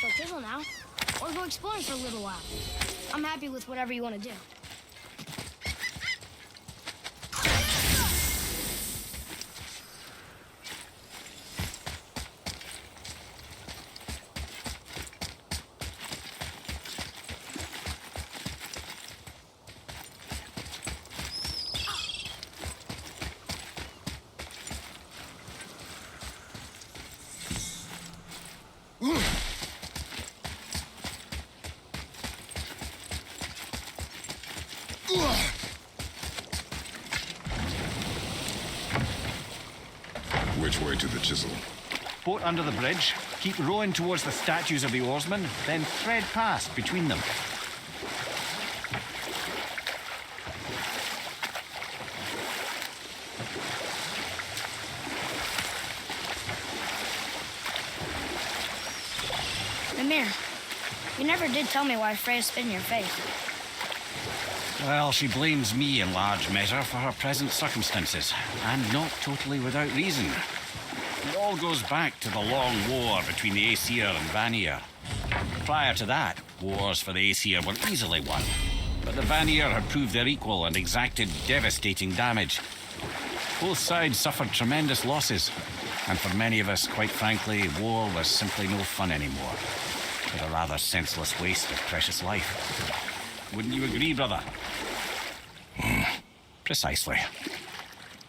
special chisel now, or go exploring for a little while. I'm happy with whatever you want to do. Which way to the chisel? Boat under the bridge, keep rowing towards the statues of the oarsmen, then thread past between them. Mimir, you never did tell me why Freya spit in your face. Well, she blames me in large measure for her present circumstances, and not totally without reason. It all goes back to the long war between the Aesir and Vanir. Prior to that, wars for the Aesir were easily won, but the Vanir had proved their equal and exacted devastating damage. Both sides suffered tremendous losses, and for many of us, quite frankly, war was simply no fun anymore. But a rather senseless waste of precious life. Wouldn't you agree, brother? Precisely.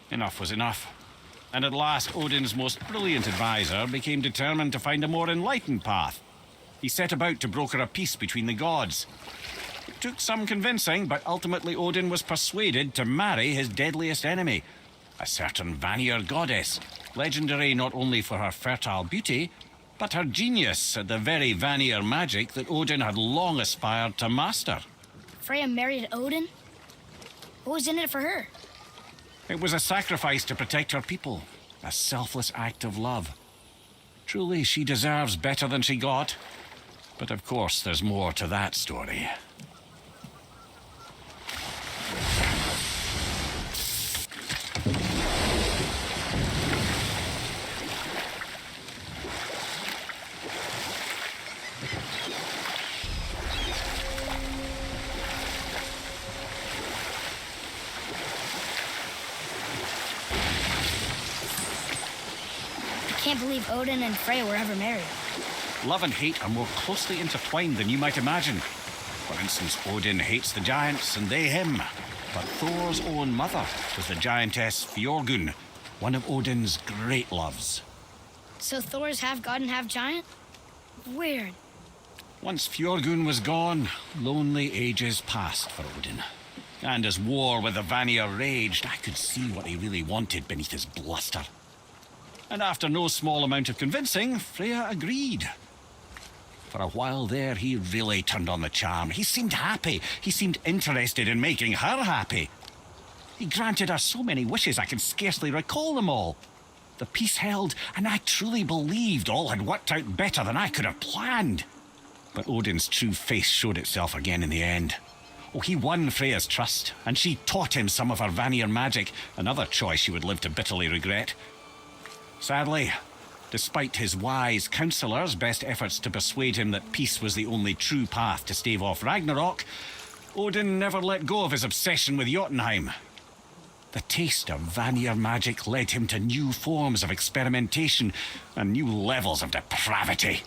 Enough was enough. And at last, Odin's most brilliant advisor became determined to find a more enlightened path. He set about to broker a peace between the gods. It took some convincing, but ultimately Odin was persuaded to marry his deadliest enemy, a certain Vanir goddess, legendary not only for her fertile beauty, but her genius at the very Vanir magic that Odin had long aspired to master. Freya married Odin? What was in it for her? It was a sacrifice to protect her people, a selfless act of love. Truly, she deserves better than she got. But of course, there's more to that story. I can't believe Odin and Freya were ever married. Love and hate are more closely intertwined than you might imagine. For instance, Odin hates the giants and they him. But Thor's own mother was the giantess Fjorgun, one of Odin's great loves. So Thor's half god and half giant? Weird. Once Fjorgun was gone, lonely ages passed for Odin. And as war with the Vanir raged, I could see what he really wanted beneath his bluster. And after no small amount of convincing, Freya agreed. For a while there, he really turned on the charm. He seemed happy. He seemed interested in making her happy. He granted her so many wishes I can scarcely recall them all. The peace held, and I truly believed all had worked out better than I could have planned. But Odin's true face showed itself again in the end. Oh, he won Freya's trust, and she taught him some of her Vanir magic, another choice she would live to bitterly regret. Sadly, despite his wise counsellors' best efforts to persuade him that peace was the only true path to stave off Ragnarok, Odin never let go of his obsession with Jotunheim. The taste of Vanir magic led him to new forms of experimentation and new levels of depravity.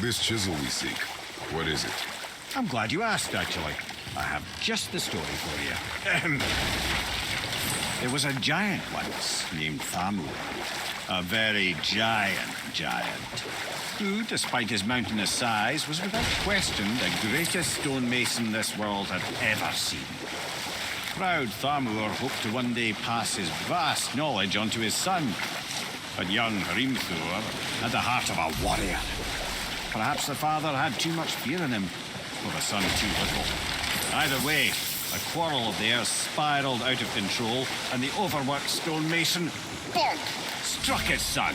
This chisel we seek, what is it? I'm glad you asked, actually. I have just the story for you. There was a giant once named Thamur. A very giant, who, despite his mountainous size, was without question the greatest stonemason this world had ever seen. Proud Thamur hoped to one day pass his vast knowledge on to his son. But young Hrimthur had the heart of a warrior. Perhaps the father had too much fear in him, or the son too little. Either way, a quarrel of theirs spiraled out of control, and the overworked stonemason, bonk, struck his son.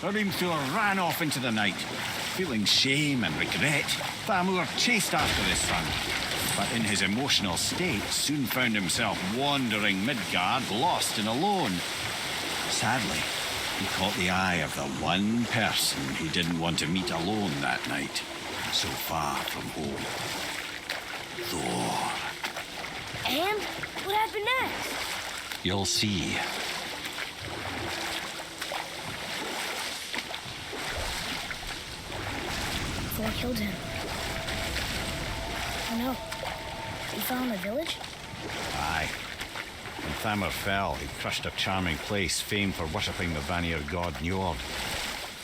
Arimthur ran off into the night. Feeling shame and regret, Thamur chased after his son, but in his emotional state soon found himself wandering Midgard, lost and alone. Sadly, he caught the eye of the one person he didn't want to meet alone that night, so far from home. Thor. And what happened next? You'll see. Thor killed him. Oh no. He fell in the village? Aye. When Thamur fell, he crushed a charming place famed for worshipping the Vanir god Njord.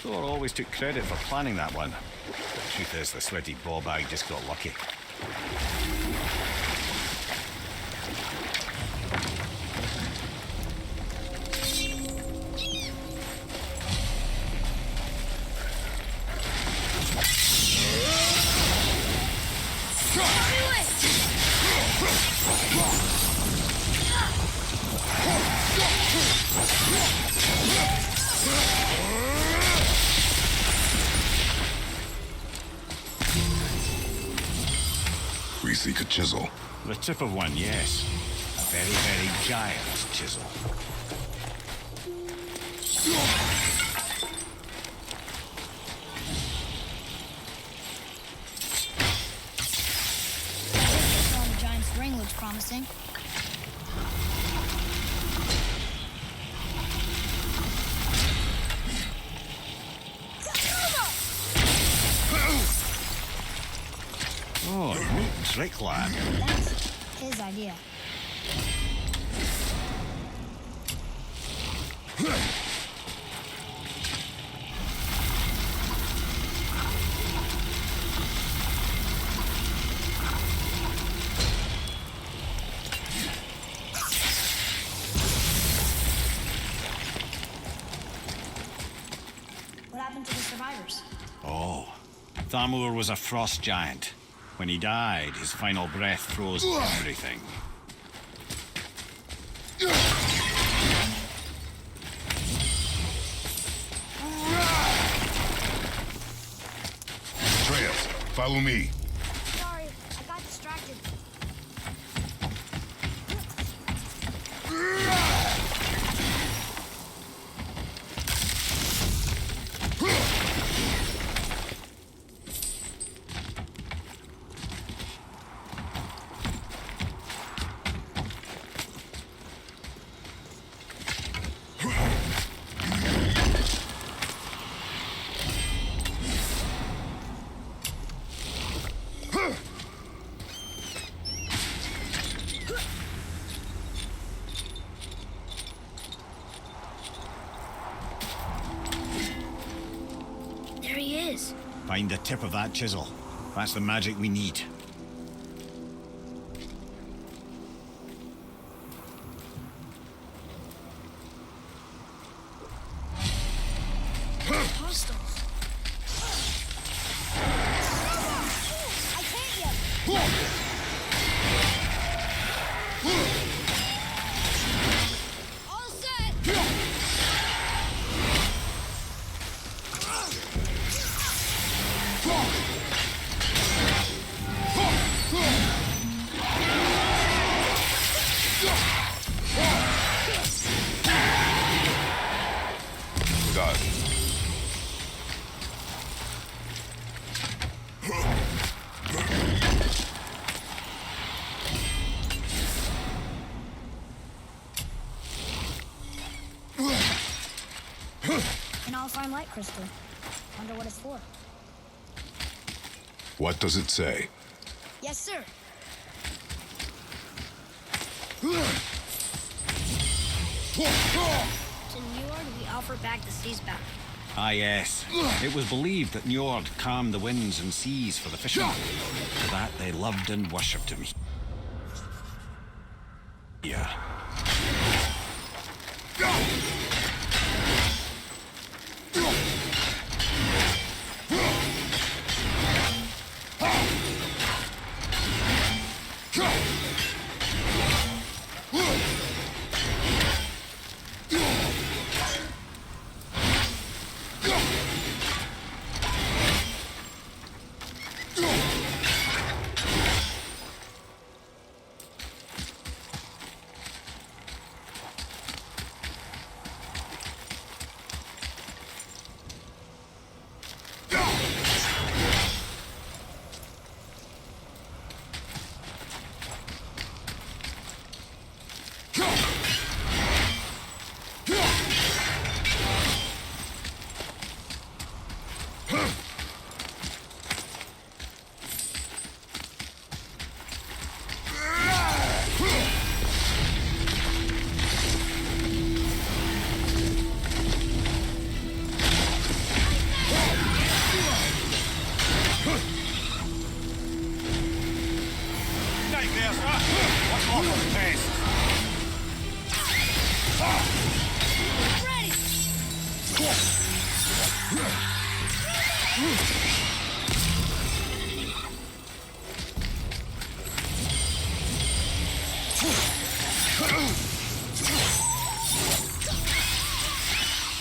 Thor always took credit for planning that one. The truth is, the sweaty ballbag just got lucky. We seek a chisel. The tip of one, yes. A very, very giant chisel. The giant's ring looks promising. Oh, neat trick, lad. That's his idea. What happened to the survivors? Oh, Thamur was a frost giant. When he died, his final breath froze everything. Atreus, follow me. Sorry, I got distracted. There he is. Find the tip of that chisel. That's the magic we need. Hostiles. I can't yet. All set. Done. An all-fine light crystal. Wonder what it's for. What does it say? Yes, sir. To Njord, we offer back the seas back. Ah, yes. It was believed that Njord calmed the winds and seas for the fishermen. For that they loved and worshipped him. Yeah.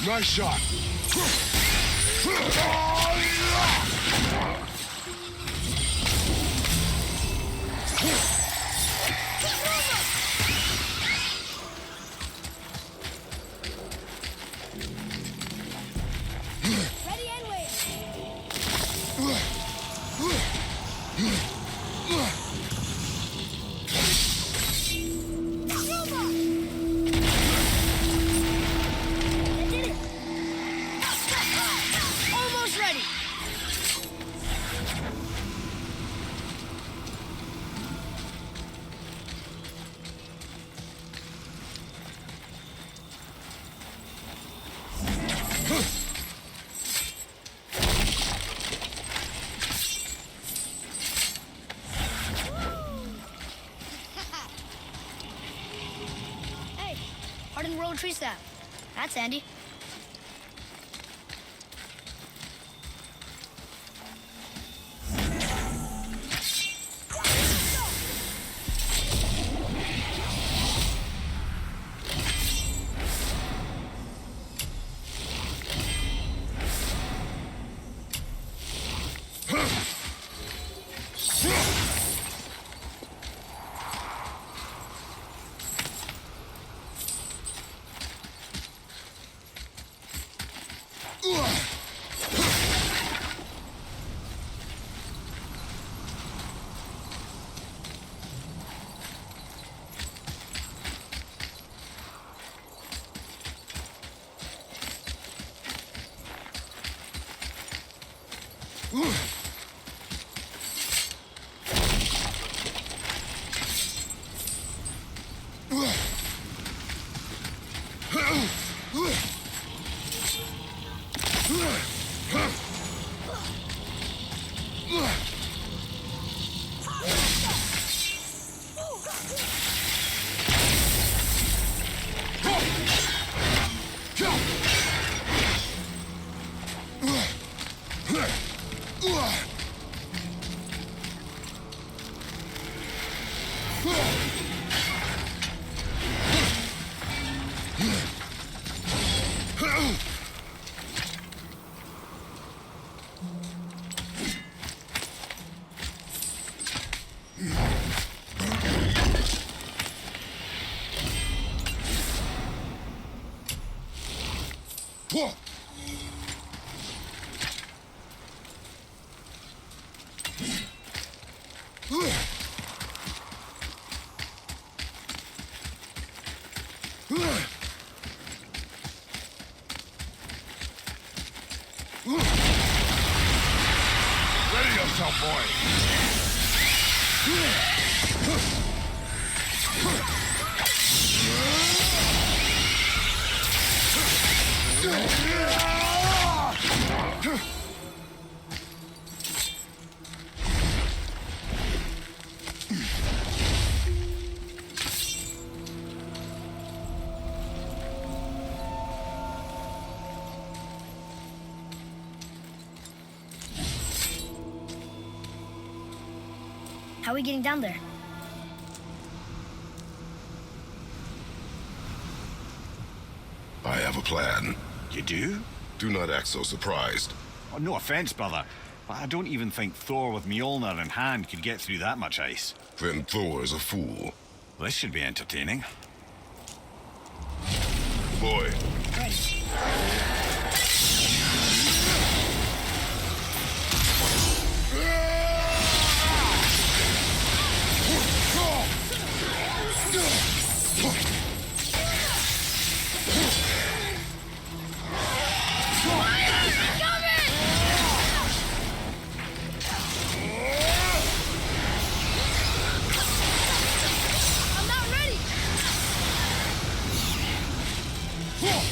Nice shot. Ready and wait. I did it. Almost ready. Hey, hardened roller tree staff. That's handy. Ready yourself, boy. How are we getting down there? I have a plan. You do? Do not act so surprised. Oh, no offense, brother, but I don't even think Thor with Mjolnir in hand could get through that much ice. Then Thor is a fool. This should be entertaining. Boy, Ready. Whoa!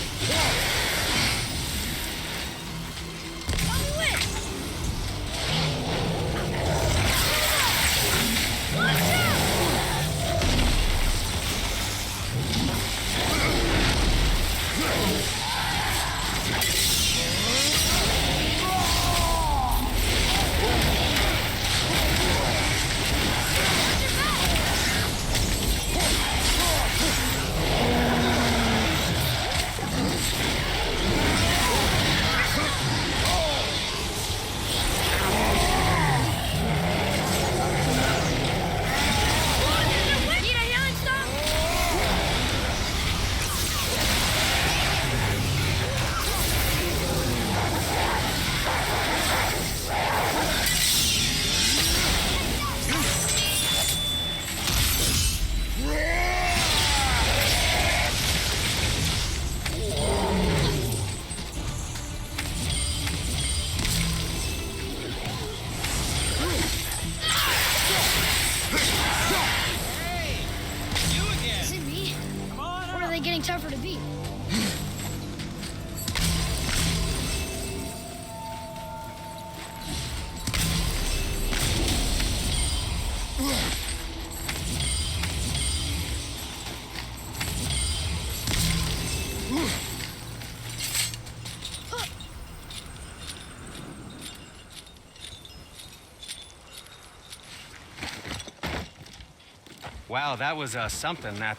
Wow, that was something, that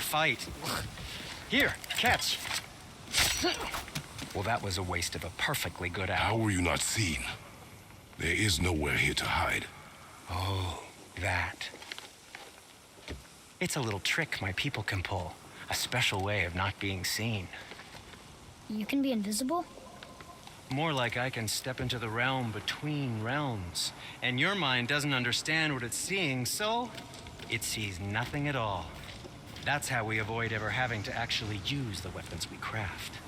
fight. Here, catch. Well, that was a waste of a perfectly good hour. How were you not seen? There is nowhere here to hide. Oh, that. It's a little trick my people can pull. A special way of not being seen. You can be invisible? More like I can step into the realm between realms. And your mind doesn't understand what it's seeing, so it sees nothing at all. That's how we avoid ever having to actually use the weapons we craft.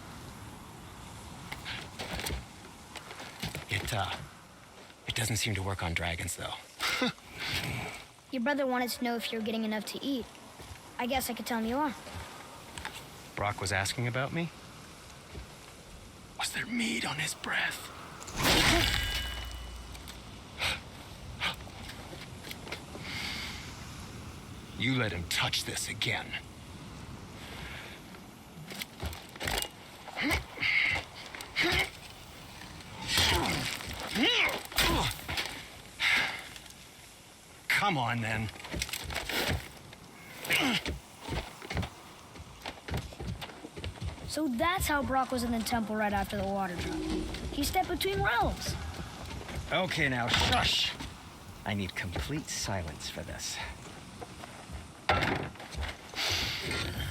It doesn't seem to work on dragons, though. Your brother wanted to know if you're getting enough to eat. I guess I could tell him you are. Brock was asking about me? Was there meat on his breath? You let him touch this again. Come on, then. So that's how Brock was in the temple right after the water drop. He stepped between realms. Okay, now, shush. I need complete silence for this.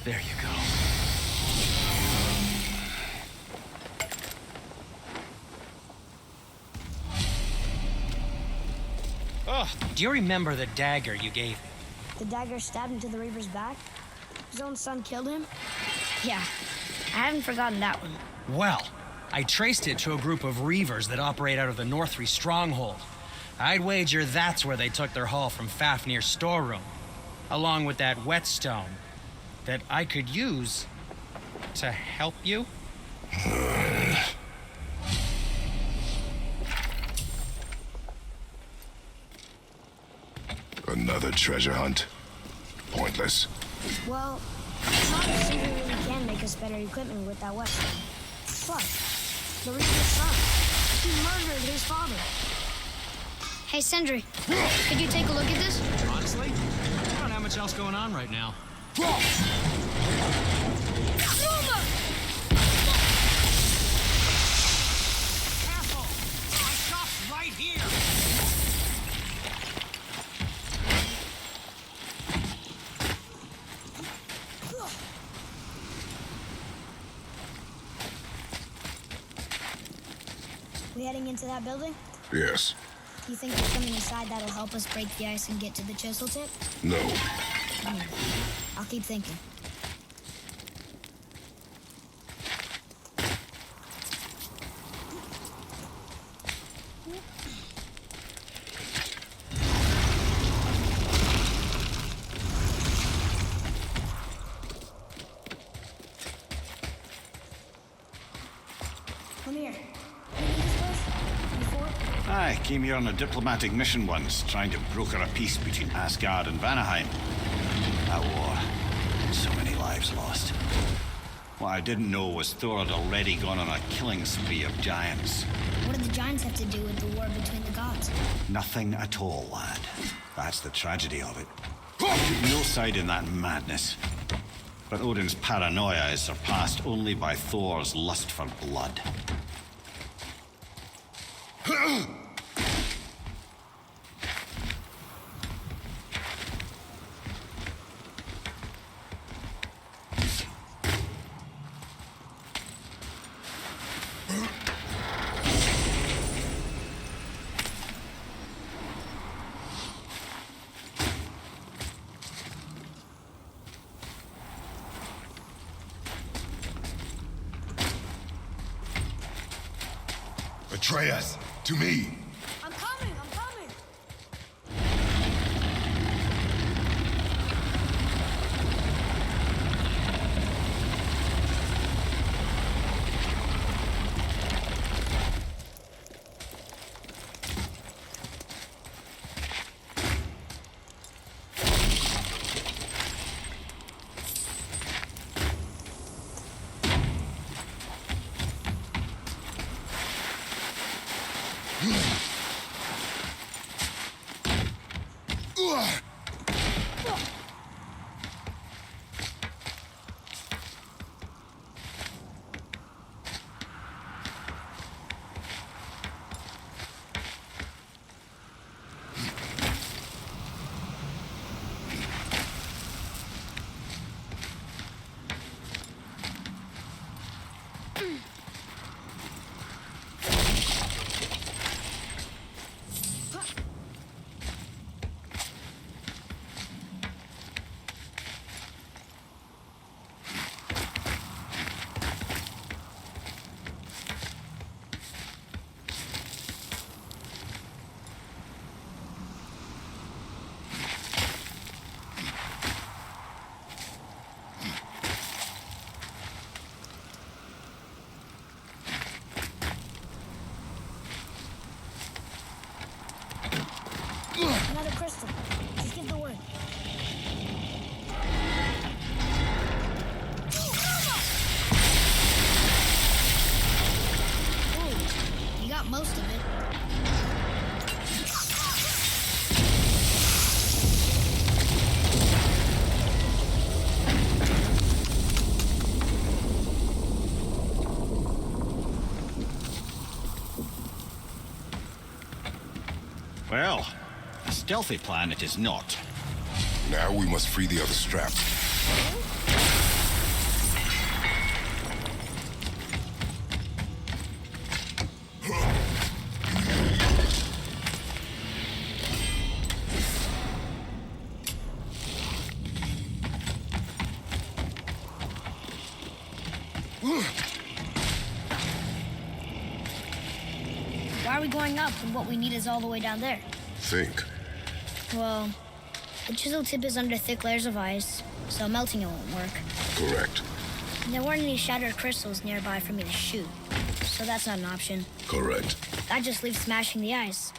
There you go. Oh, do you remember the dagger you gave me? The dagger stabbed into the Reaver's back? His own son killed him? Yeah, I haven't forgotten that one. Well, I traced it to a group of Reavers that operate out of the Northree stronghold. I'd wager that's where they took their haul from Fafnir's storeroom, along with that whetstone that I could use to help you. Another treasure hunt? Pointless. Well, Sandra Sindri really can make us better equipment with that whetstone. Plus, the Reaver's son. He murdered his father. Hey, Sindri, could you take a look at this? Honestly, I don't have much else going on right now. Careful! My shop's right here! We heading into that building? Yes. Do you think there's something inside that'll help us break the ice and get to the chisel tip? No. I'll keep thinking. Come here. I came here on a diplomatic mission once, trying to broker a peace between Asgard and Vanaheim. That war, so many lives lost. What I didn't know was Thor had already gone on a killing spree of giants. What do the giants have to do with the war between the gods? Nothing at all, lad. That's the tragedy of it. I took no side in that madness. But Odin's paranoia is surpassed only by Thor's lust for blood. Atreus, to me. I'm coming! I'm coming! most of it. Well, a stealthy plan it is not. Now we must free the other straps. Why are we going up when what we need is all the way down there? Think. Well, the chisel tip is under thick layers of ice, so melting it won't work. Correct. And there weren't any shattered crystals nearby for me to shoot, so that's not an option. Correct. That just leaves smashing the ice.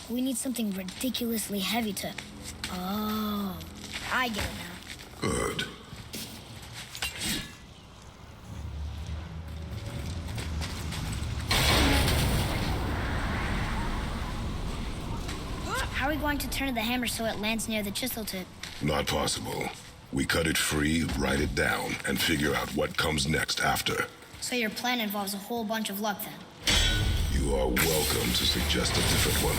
We need something ridiculously heavy to... Oh, I get it now. Good. How are we going to turn the hammer so it lands near the chisel tip? Not possible. We cut it free, write it down, and figure out what comes next after. So your plan involves a whole bunch of luck then? You are welcome to suggest a different one.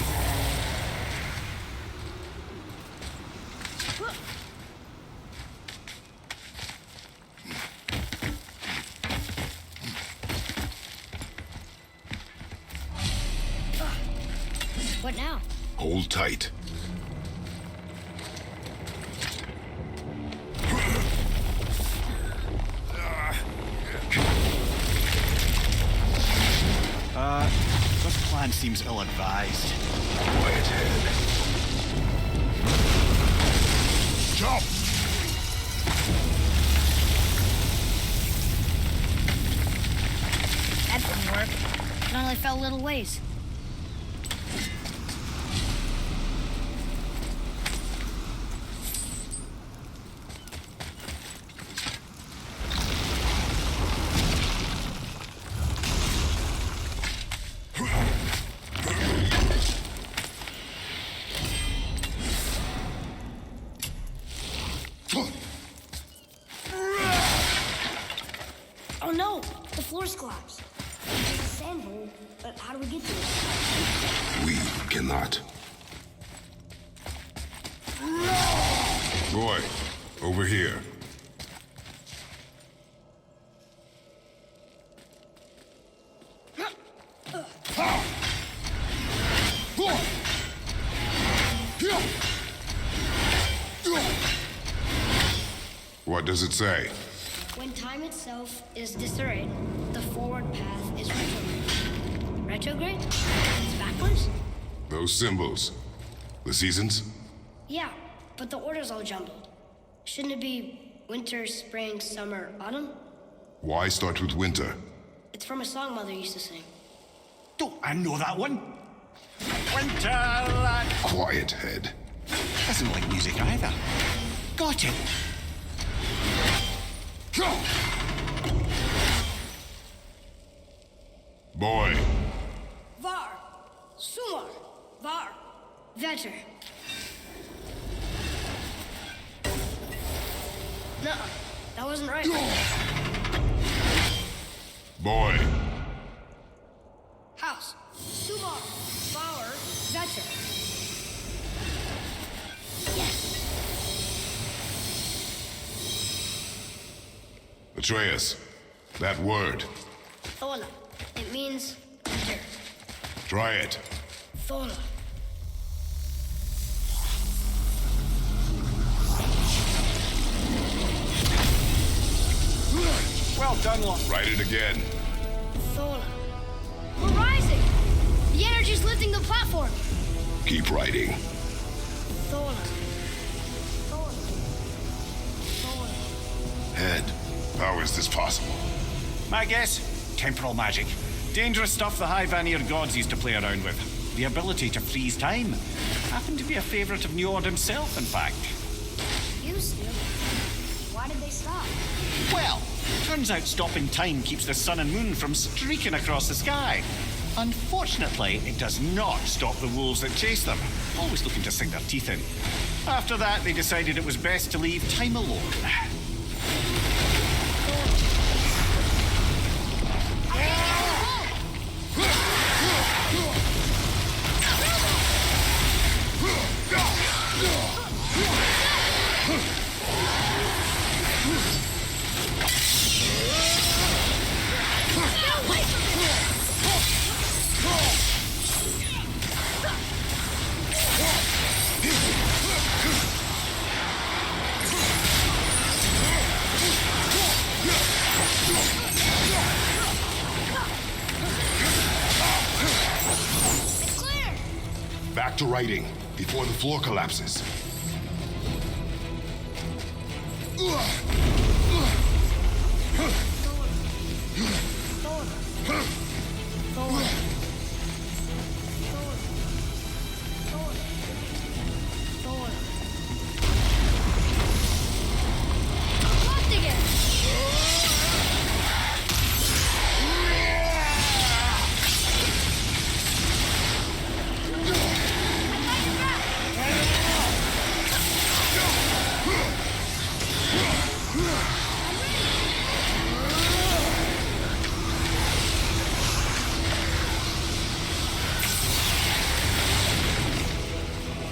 What now? Hold tight. This plan seems ill-advised. Quiet head. Jump! That didn't work. It only fell a little ways. Oh no! The floor's collapsed. There's a sand hole, but how do we get to it? We cannot. Boy, over here. What does it say? When time itself is disarrayed, the forward path is retrograde. Retrograde? It's backwards? Those symbols. The seasons? Yeah, but the order's all jumbled. Shouldn't it be winter, spring, summer, autumn? Why start with winter? It's from a song Mother used to sing. Don't I know that one? Winterland. Quiet head. Doesn't like music either. Got it. Go! Boy. Var, Sumar, Var, Vetter. Nuh-uh, that wasn't right. Boy. House, Sumar, Var, Vetter. Yes. Atreus, that word. Thola. It means winter. Try it. Thola. Well done, Lon. Write it again. Thola. We're rising! The energy's lifting the platform! Keep writing. Thola. Thola. Thola. Head. How is this possible? My guess? Temporal magic. Dangerous stuff the high Vanir gods used to play around with. The ability to freeze time. Happened to be a favorite of Njord himself, in fact. Used to. Why did they stop? Well, turns out stopping time keeps the sun and moon from streaking across the sky. Unfortunately, it does not stop the wolves that chase them, always looking to sink their teeth in. After that, they decided it was best to leave time alone. Back to writing, before the floor collapses.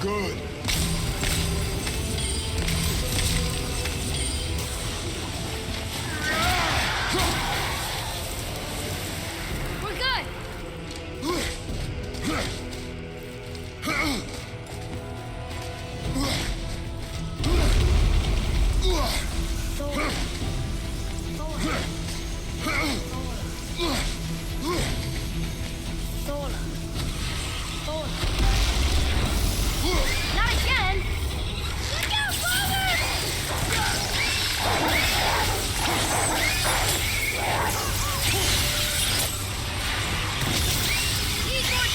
Good. We're good. Not again! Look out, Father! Need more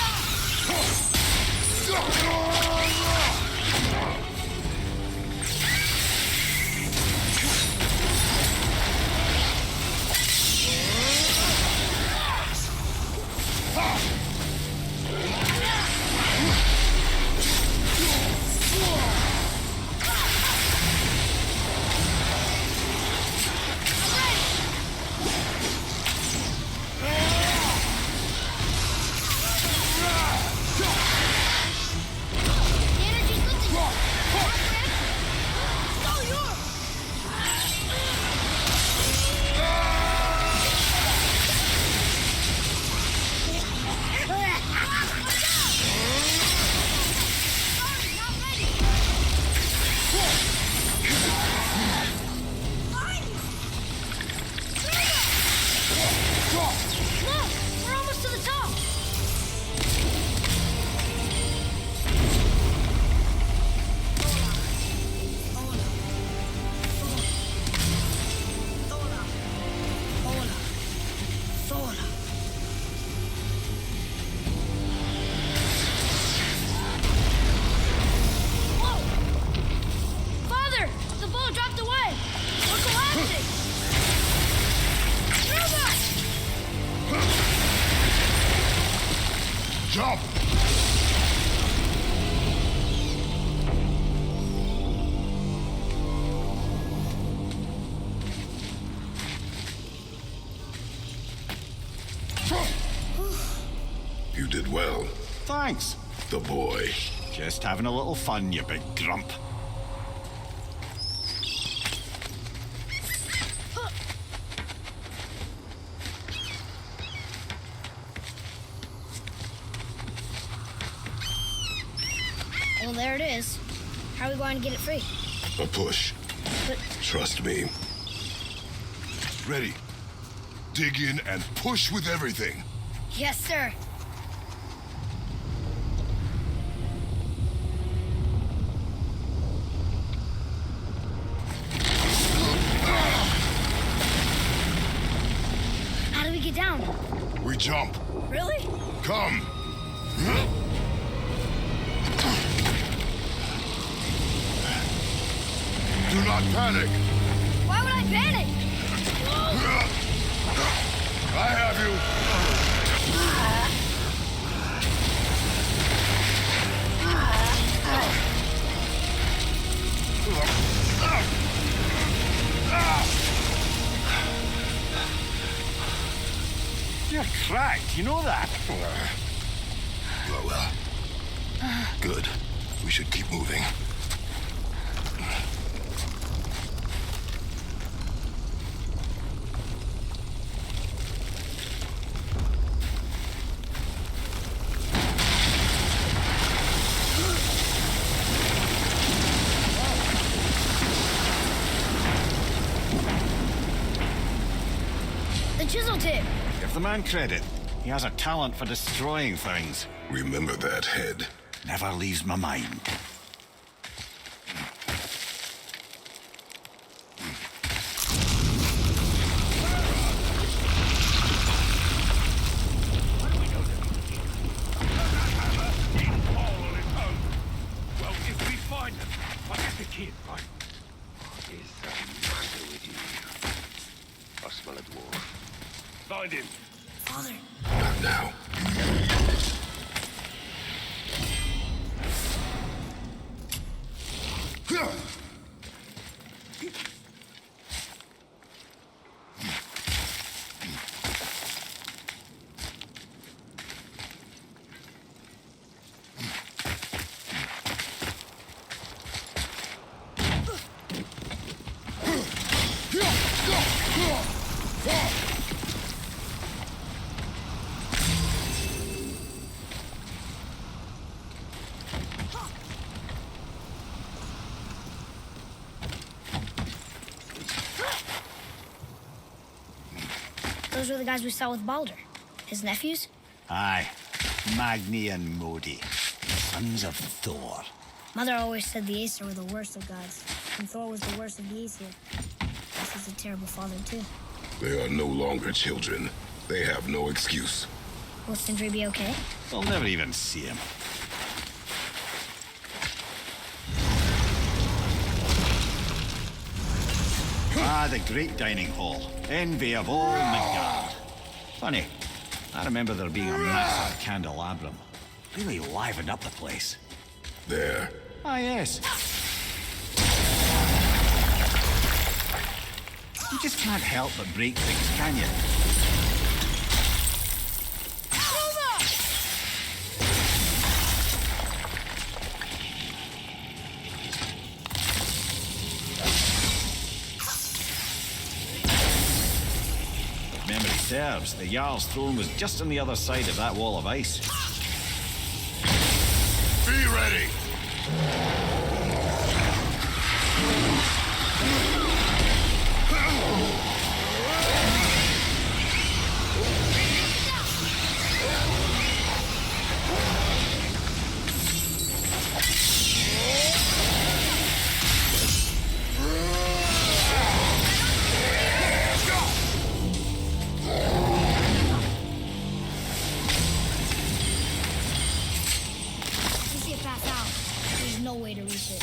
Jump! You did well. Thanks. The boy. Just having a little fun, you big grump. Well, there it is. How are we going to get it free? A push. But Trust me. Ready. Dig in and push with everything. yes, sir. How do we get down? We jump. Really? Come. Do not panic. Why would I panic? I have you. You know that? Well. Good. We should keep moving. The chisel tip. Give the man credit. He has a talent for destroying things. Remember that head. Never leaves my mind. Well, if we find them, I get the kid, right? What is the matter with you? I smell a dwarf. Find him. Father. Not now. Those were the guys we saw with Baldur. His nephews? Aye. Magni and Modi. Sons of Thor. Mother always said the Aesir were the worst of gods, and Thor was the worst of the Aesir. This is a terrible father, too. They are no longer children. They have no excuse. Will Sindri be okay? We'll never even see him. Ah, the great dining hall. Envy of all Midgard. Funny, I remember there being a massive candelabrum. Really livened up the place. There. Ah, yes. You just can't help but break things, can you? If memory serves, the Jarl's throne was just on the other side of that wall of ice. Be ready! We see it pass out. There's no way to reach it.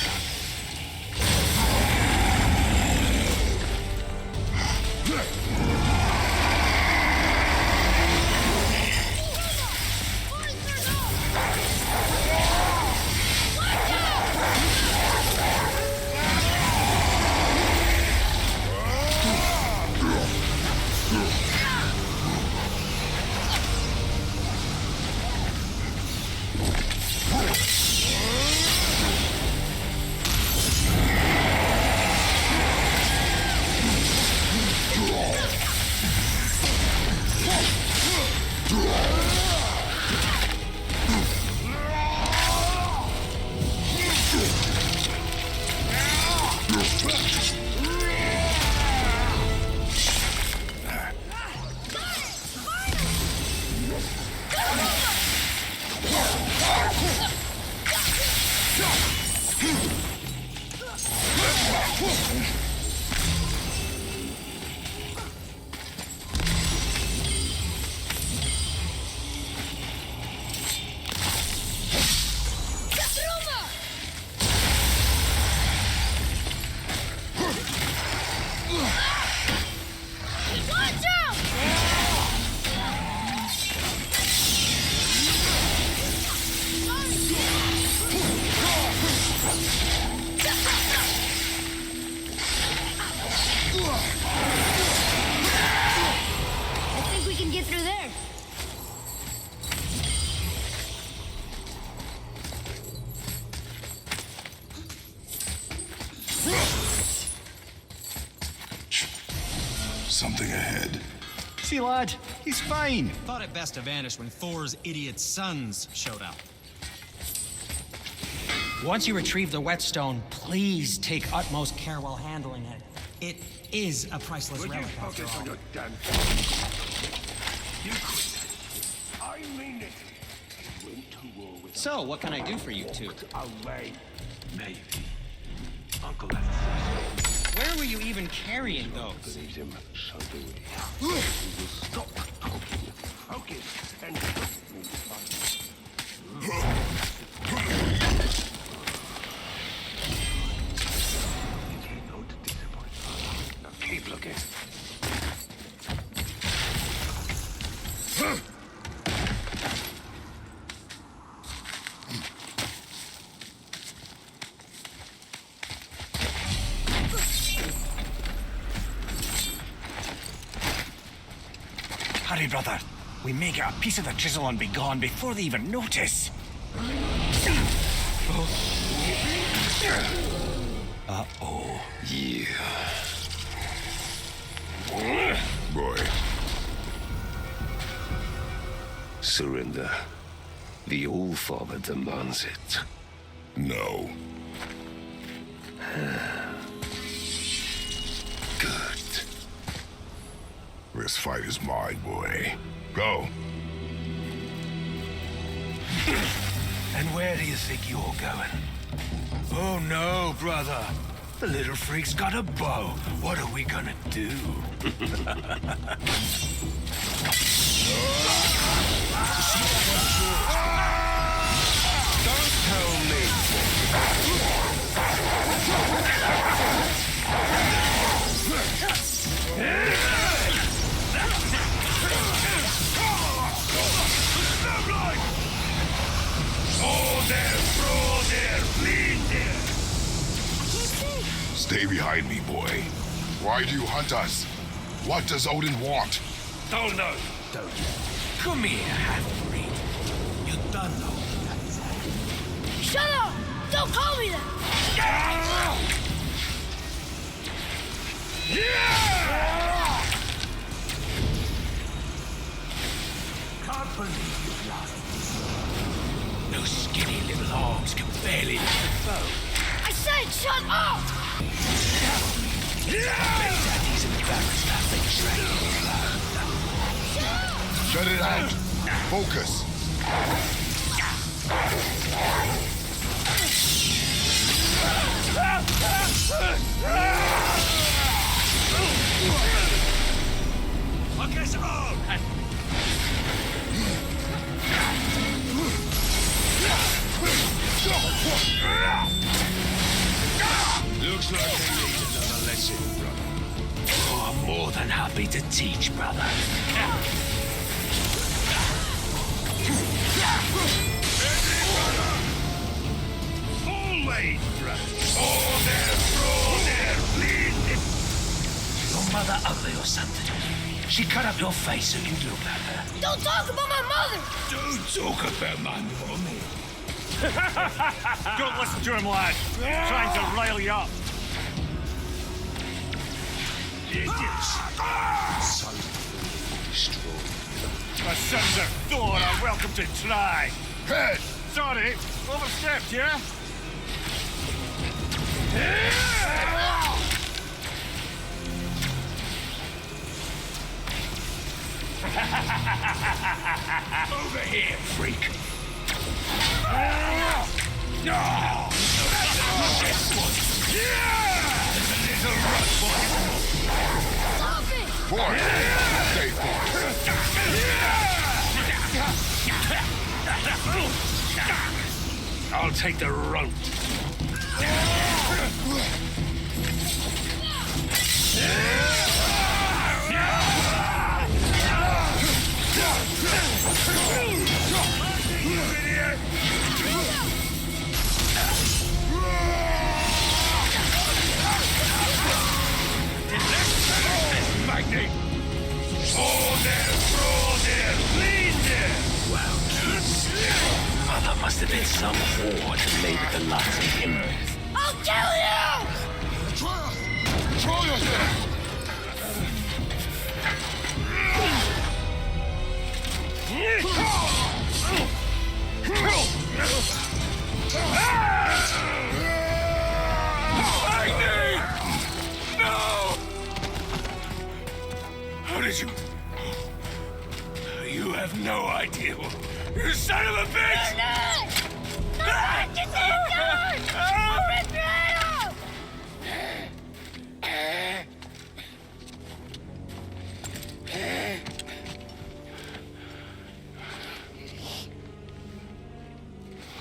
Something ahead. See, lad, he's fine. Thought it best to vanish when Thor's idiot sons showed up. Once you retrieve the whetstone, please take utmost care while handling it. It is a priceless Will you relic, after focus on all. your damn You quit. I mean it. You went to war with So, what can I do for you two? away. Maybe. Uncle left. Where were you even carrying those? Believes him, so do we. We will stop talking. Focus and Not disappoint. Now keep looking. Hurry, brother. We may get a piece of the chisel and be gone before they even notice. Uh-oh. Yeah. Boy. Surrender. The All-Father demands it. No. Good. This fight is mine, boy. Go. And where do you think you're going? Oh no, brother. The little freak's got a bow. What are we gonna do? Don't tell me. Stay behind me, boy. Why do you hunt us? What does Odin want? Don't know. Come here, half-breed. You don't know. Shut up! Don't call me that! Can't believe you've lost. Those skinny little arms can barely lift a bow. I said shut up! Daddy's embarrassed that they train. Shut it out. Focus. Focus on! Looks like they need another lesson, brother. Oh, I'm more than happy to teach, brother. Always, brother. Order, please. Your mother ugly or something? She cut up your face so you'd look like her. Don't talk about my mother! Don't talk about my mommy. Don't listen to him, lad. Trying to rile you up. Idiots. So strong. My sons of Thor are welcome to try. Head. Sorry, overstepped, yeah? Over here, freak. No! This one. There's a little run for him. Stop it! Boy. Stay focused. I'll take the rope. Magnate. Order, please. Well, kids, mother must have been some whore to lay with the lots of him. I'll kill you! Control yourself. How did you... You have no idea. You son of a bitch!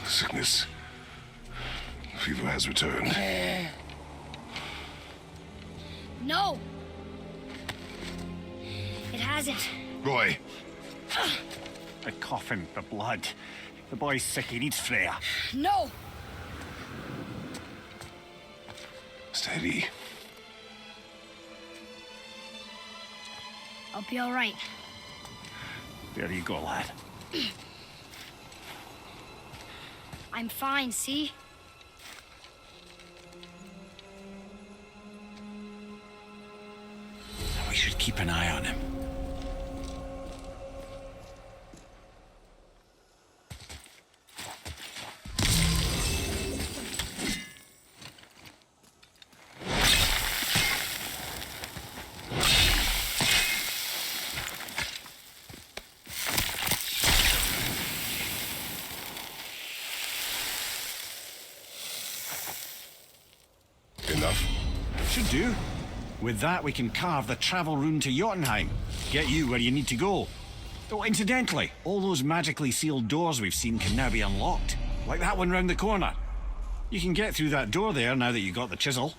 Sickness. Fever has returned. No! It hasn't. Roy, The coughing, the blood. The boy's sick, he needs Freya. No! steady. I'll be all right. There you go, lad. I'm fine, see? We should keep an eye on him. Enough? Should do. With that, we can carve the travel rune to Jotunheim. Get you where you need to go. Oh, incidentally, all those magically sealed doors we've seen can now be unlocked. Like that one round the corner. You can get through that door there now that you got the chisel.